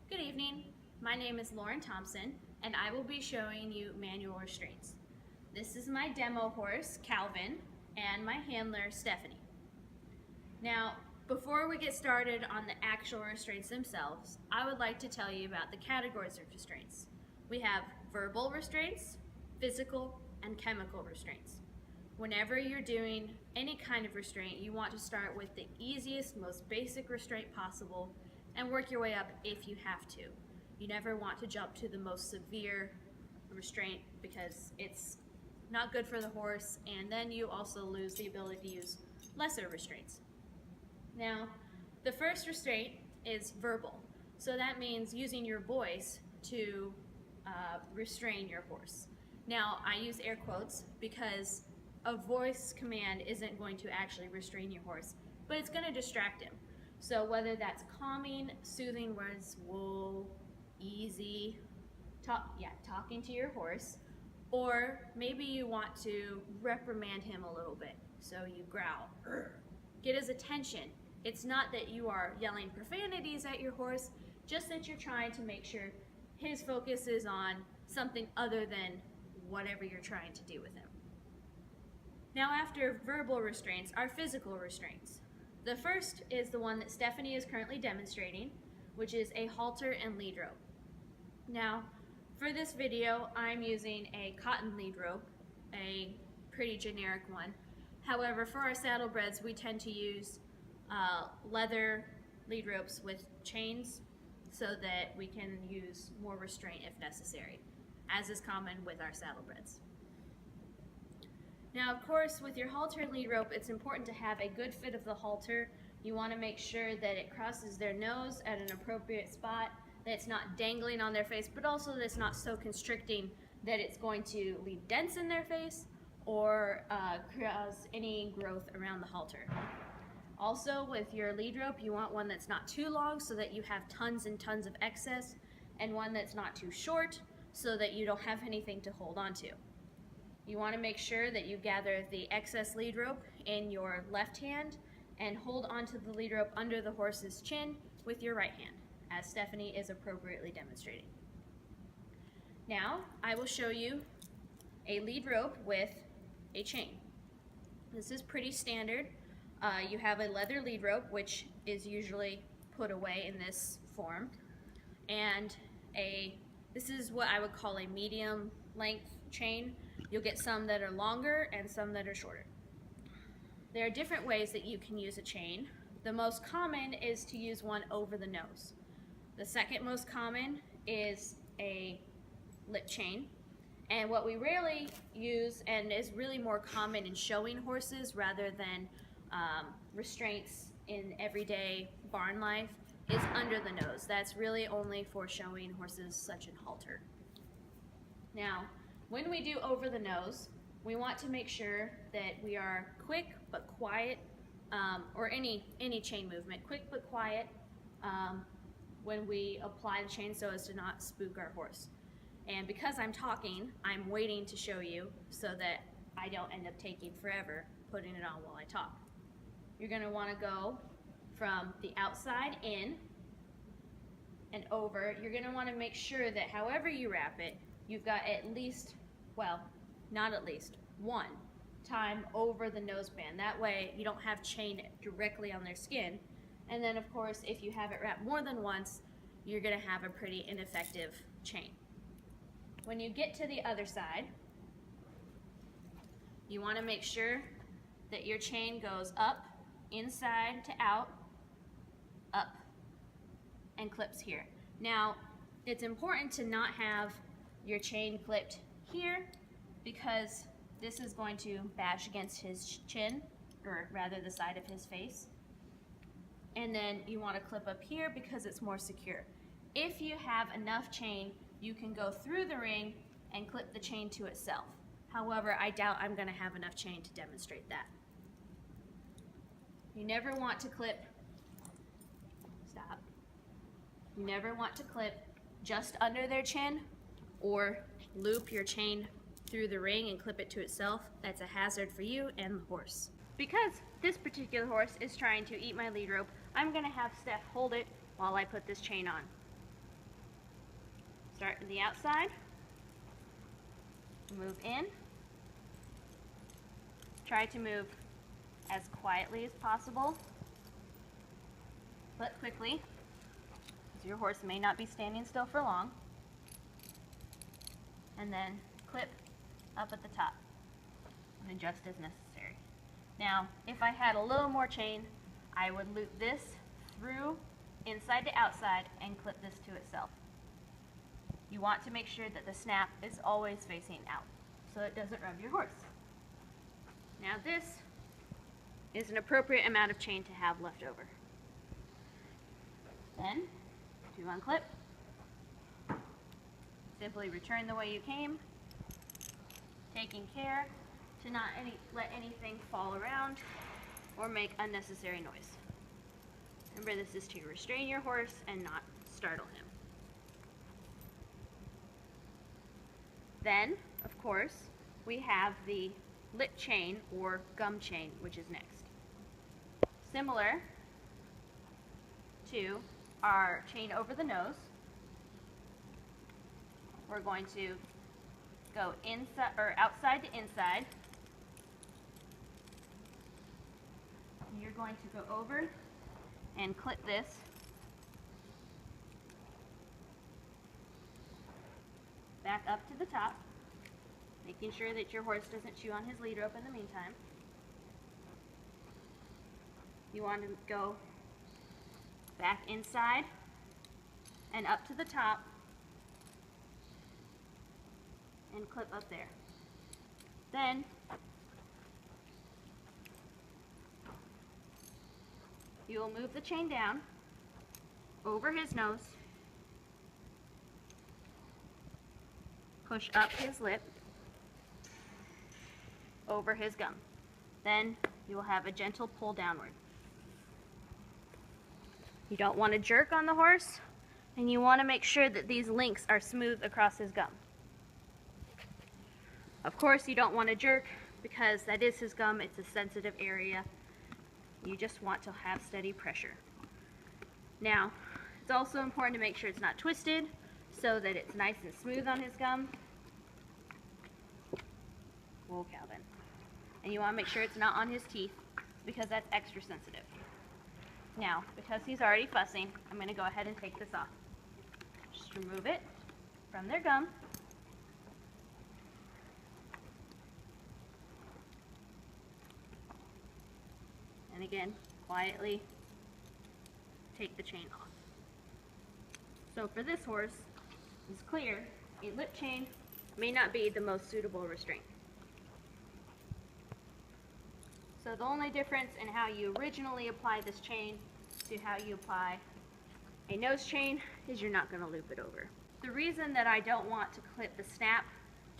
Good evening. My name is Lauren Thompson, and I will be showing you manual restraints. This is my demo horse, Calvin, and my handler, Stephanie. Now, before we get started on the actual restraints themselves, I would like to tell you about the categories of restraints. We have verbal restraints, physical, and chemical restraints. Whenever you're doing any kind of restraint, you want to start with the easiest, most basic restraint possible and work your way up if you have to. You never want to jump to the most severe restraint because it's not good for the horse, and then you also lose the ability to use lesser restraints. Now, the first restraint is verbal. So that means using your voice to restrain your horse. Now, I use air quotes because a voice command isn't going to actually restrain your horse, but it's going to distract him. So whether that's calming, soothing words, whoa, easy, talking to your horse, or maybe you want to reprimand him a little bit. So you growl, get his attention. It's not that you are yelling profanities at your horse, just that you're trying to make sure his focus is on something other than whatever you're trying to do with him. Now, after verbal restraints are physical restraints. The first is the one that Stephanie is currently demonstrating, which is a halter and lead rope. Now, for this video, I'm using a cotton lead rope, a pretty generic one. However, for our saddlebreds, we tend to use leather lead ropes with chains so that we can use more restraint if necessary, as is common with our saddlebreds. Now, of course, with your halter and lead rope, it's important to have a good fit of the halter. You want to make sure that it crosses their nose at an appropriate spot, that it's not dangling on their face, but also that it's not so constricting that it's going to leave dents in their face or cause any growth around the halter. Also, with your lead rope, you want one that's not too long so that you have tons and tons of excess, and one that's not too short so that you don't have anything to hold on to. You want to make sure that you gather the excess lead rope in your left hand and hold onto the lead rope under the horse's chin with your right hand, as Stephanie is appropriately demonstrating. Now, I will show you a lead rope with a chain. This is pretty standard. You have a leather lead rope, which is usually put away in this form, and this is what I would call a medium length chain. You'll get some that are longer and some that are shorter. There are different ways that you can use a chain. The most common is to use one over the nose. The second most common is a lip chain. And what we rarely use, and is really more common in showing horses rather than restraints in everyday barn life, is under the nose. That's really only for showing horses such as halter. Now, when we do over the nose, we want to make sure that we are quick but quiet, or any chain movement, quick but quiet when we apply the chain so as to not spook our horse. And because I'm talking, I'm waiting to show you so that I don't end up taking forever putting it on while I talk. You're going to want to go from the outside in and over. You're going to want to make sure that however you wrap it, you've got at least, well, not at least, one time over the noseband. That way you don't have chain directly on their skin. And then of course, if you have it wrapped more than once, you're gonna have a pretty ineffective chain. When you get to the other side, you wanna make sure that your chain goes up, inside to out, up, and clips here. Now, it's important to not have your chain clipped here because this is going to bash against his chin, or rather the side of his face. And then you want to clip up here because it's more secure. If you have enough chain, you can go through the ring and clip the chain to itself. However, I doubt I'm going to have enough chain to demonstrate that. You never want to clip, stop. You never want to clip just under their chin or loop your chain through the ring and clip it to itself. That's a hazard for you and the horse. Because this particular horse is trying to eat my lead rope, I'm going to have Steph hold it while I put this chain on. Start at the outside, move in. Try to move as quietly as possible, but quickly, because your horse may not be standing still for long. And then clip up at the top and adjust as necessary. Now, if I had a little more chain, I would loop this through inside to outside and clip this to itself. You want to make sure that the snap is always facing out so it doesn't rub your horse. Now this is an appropriate amount of chain to have left over. Then, to unclip, simply return the way you came, taking care to not let anything fall around or make unnecessary noise. Remember, this is to restrain your horse and not startle him. Then, of course, we have the lip chain or gum chain, which is next. Similar to our chain over the nose, we're going to go inside or outside to inside. You're going to go over and clip this back up to the top, making sure that your horse doesn't chew on his lead rope in the meantime. You want to go back inside and up to the top and clip up there. Then you will move the chain down over his nose, push up his lip, over his gum. Then you will have a gentle pull downward. You don't want to jerk on the horse, and you want to make sure that these links are smooth across his gum. Of course, you don't want to jerk because that is his gum. It's a sensitive area. You just want to have steady pressure. Now, it's also important to make sure it's not twisted so that it's nice and smooth on his gum. Whoa, Calvin. And you want to make sure it's not on his teeth because that's extra sensitive. Now, because he's already fussing, I'm going to go ahead and take this off. Just remove it from their gum. And again, quietly take the chain off. So for this horse, it's clear a lip chain may not be the most suitable restraint. So the only difference in how you originally apply this chain to how you apply a nose chain is you're not going to loop it over. The reason that I don't want to clip the snap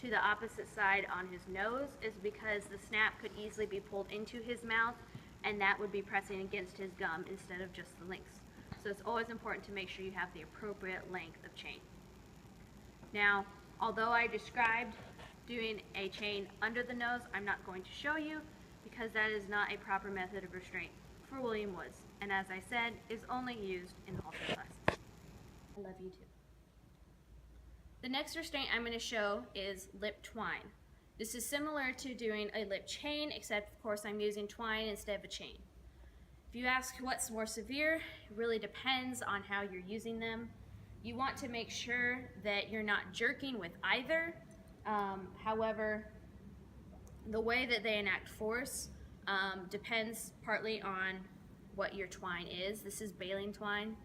to the opposite side on his nose is because the snap could easily be pulled into his mouth, and that would be pressing against his gum instead of just the links. So it's always important to make sure you have the appropriate length of chain. Now, although I described doing a chain under the nose, I'm not going to show you because that is not a proper method of restraint for William Woods, and as I said, is only used in halter classes. I love you too. The next restraint I'm going to show is lip twine. This is similar to doing a lip chain, except of course I'm using twine instead of a chain. If you ask what's more severe, it really depends on how you're using them. You want to make sure that you're not jerking with either. However, the way that they enact force depends partly on what your twine is. This is baling twine.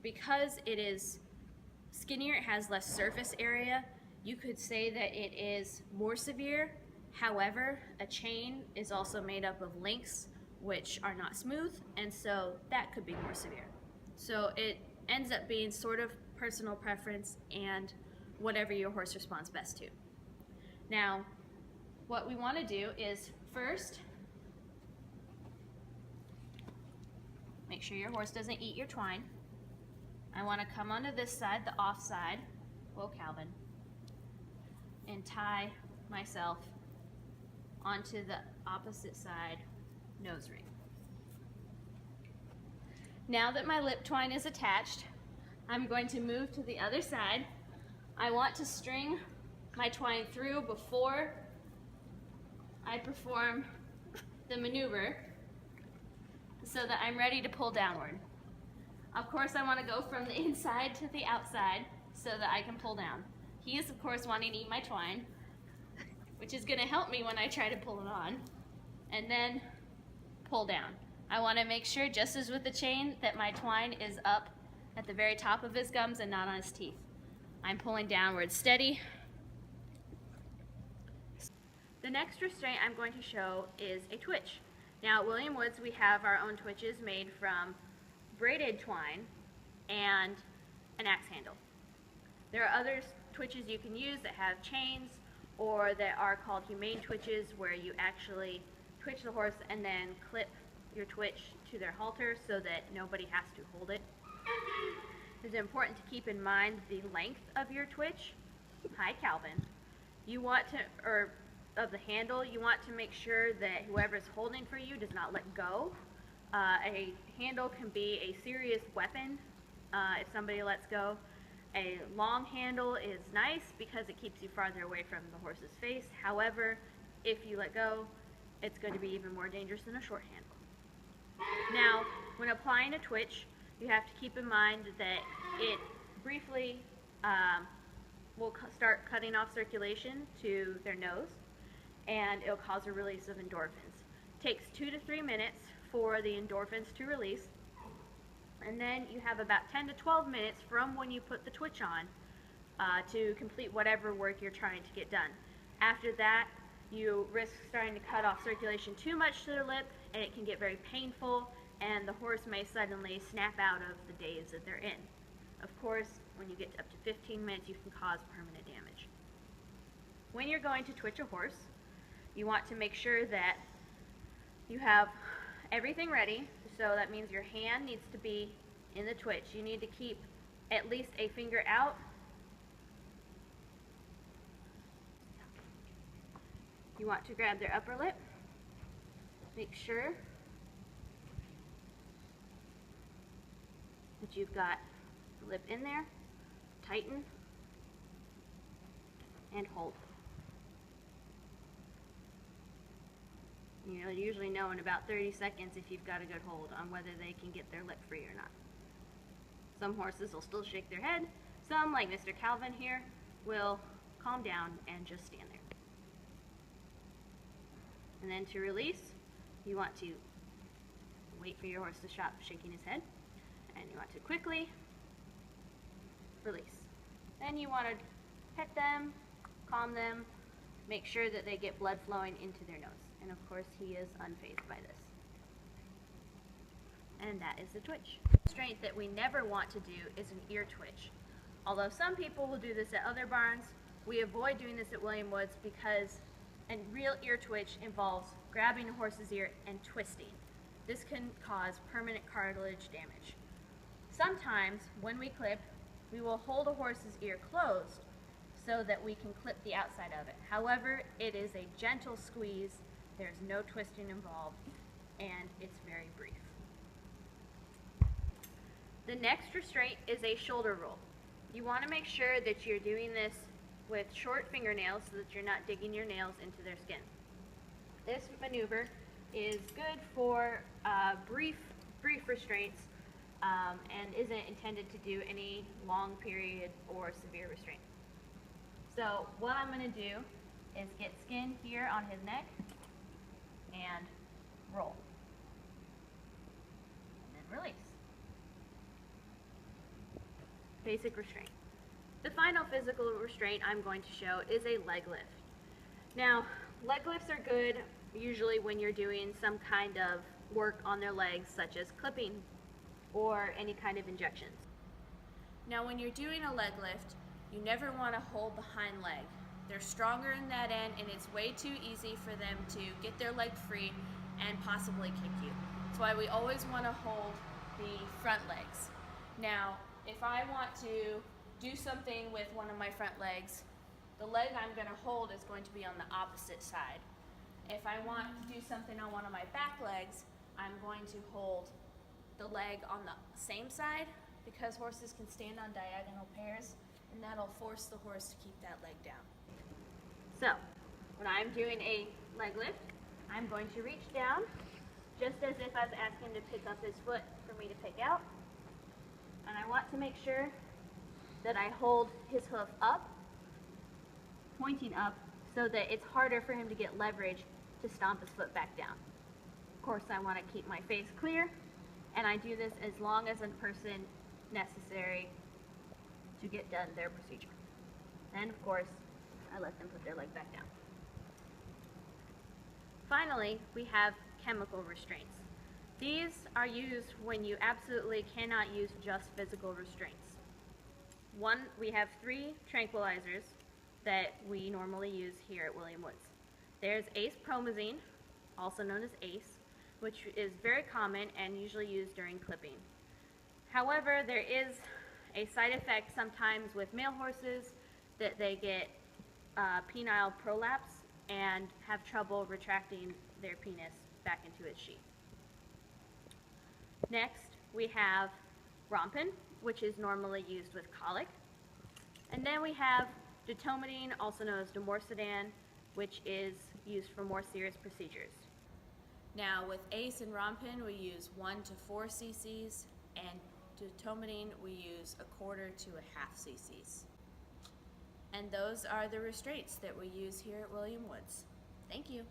Because it is skinnier, it has less surface area, you could say that it is more severe. However, a chain is also made up of links which are not smooth, and so that could be more severe. So it ends up being sort of personal preference and whatever your horse responds best to. Now, what we want to do is first make sure your horse doesn't eat your twine. I want to come onto this side, the off side, whoa Calvin, and tie myself onto the opposite side nose ring. Now that my lip twine is attached, I'm going to move to the other side. I want to string my twine through before I perform the maneuver so that I'm ready to pull downward. Of course, I want to go from the inside to the outside so that I can pull down. He is, of course, wanting to eat my twine, which is going to help me when I try to pull it on, and then pull down. I want to make sure, just as with the chain, that my twine is up at the very top of his gums and not on his teeth. I'm pulling downward steady. The next restraint I'm going to show is a twitch. Now at William Woods we have our own twitches made from braided twine and an axe handle. There are other twitches you can use that have chains or that are called humane twitches, where you actually twitch the horse and then clip your twitch to their halter so that nobody has to hold it. It's important to keep in mind the length of your twitch. Hi, Calvin. You want to, or of the handle, you want to make sure that whoever's holding for you does not let go. A handle can be a serious weapon if somebody lets go. A long handle is nice because it keeps you farther away from the horse's face. However, if you let go, it's going to be even more dangerous than a short handle. Now, when applying a twitch, you have to keep in mind that it briefly will start cutting off circulation to their nose, and it'll cause a release of endorphins. It takes 2 to 3 minutes for the endorphins to release, and then you have about 10 to 12 minutes from when you put the twitch on to complete whatever work you're trying to get done. After that, you risk starting to cut off circulation too much to the lip, and it can get very painful, and the horse may suddenly snap out of the daze that they're in. Of course, when you get up to 15 minutes, you can cause permanent damage. When you're going to twitch a horse, you want to make sure that you have everything ready. So that means your hand needs to be in the twitch. You need to keep at least a finger out. You want to grab their upper lip. Make sure that you've got the lip in there. Tighten and hold. You'll usually know in about 30 seconds if you've got a good hold on whether they can get their lip free or not. Some horses will still shake their head. Some, like Mr. Calvin here, will calm down and just stand there. And then to release, you want to wait for your horse to stop shaking his head, and you want to quickly release. Then you want to pet them, calm them, make sure that they get blood flowing into their nose. And of course, he is unfazed by this. And that is the twitch. Restraint that we never want to do is an ear twitch. Although some people will do this at other barns, we avoid doing this at William Woods because a real ear twitch involves grabbing a horse's ear and twisting. This can cause permanent cartilage damage. Sometimes, when we clip, we will hold a horse's ear closed so that we can clip the outside of it. However, it is a gentle squeeze, there's no twisting involved, and it's very brief. The next restraint is a shoulder roll. You want to make sure that you're doing this with short fingernails so that you're not digging your nails into their skin. This maneuver is good for brief restraints and isn't intended to do any long period or severe restraint. So what I'm going to do is get skin here on his neck and roll. And then release. Basic restraint. The final physical restraint I'm going to show is a leg lift. Now, leg lifts are good usually when you're doing some kind of work on their legs, such as clipping or any kind of injections. Now, when you're doing a leg lift, you never want to hold the hind leg. They're stronger in that end, and it's way too easy for them to get their leg free and possibly kick you. That's why we always want to hold the front legs. Now, if I want to do something with one of my front legs, the leg I'm going to hold is going to be on the opposite side. If I want to do something on one of my back legs, I'm going to hold the leg on the same side because horses can stand on diagonal pairs, and that'll force the horse to keep that leg down. So, when I'm doing a leg lift, I'm going to reach down, just as if I was asking him to pick up his foot for me to pick out. And I want to make sure that I hold his hoof up, pointing up, so that it's harder for him to get leverage to stomp his foot back down. Of course, I want to keep my face clear, and I do this as long as a person necessary to get done their procedure. Then, of course, I let them put their leg back down. Finally, we have chemical restraints. These are used when you absolutely cannot use just physical restraints. We have 3 tranquilizers that we normally use here at William Woods. There's ace-promazine, also known as ACE, which is very common and usually used during clipping. However, there is a side effect sometimes with male horses that they get penile prolapse and have trouble retracting their penis back into its sheath. Next, we have rompin, which is normally used with colic. And then we have dotomidine, also known as dimorphodin, which is used for more serious procedures. Now, with ACE and rompin, we use 1 to 4 cc's, and dotomidine, we use 1/4 to 1/2 cc's. And those are the restraints that we use here at William Woods. Thank you.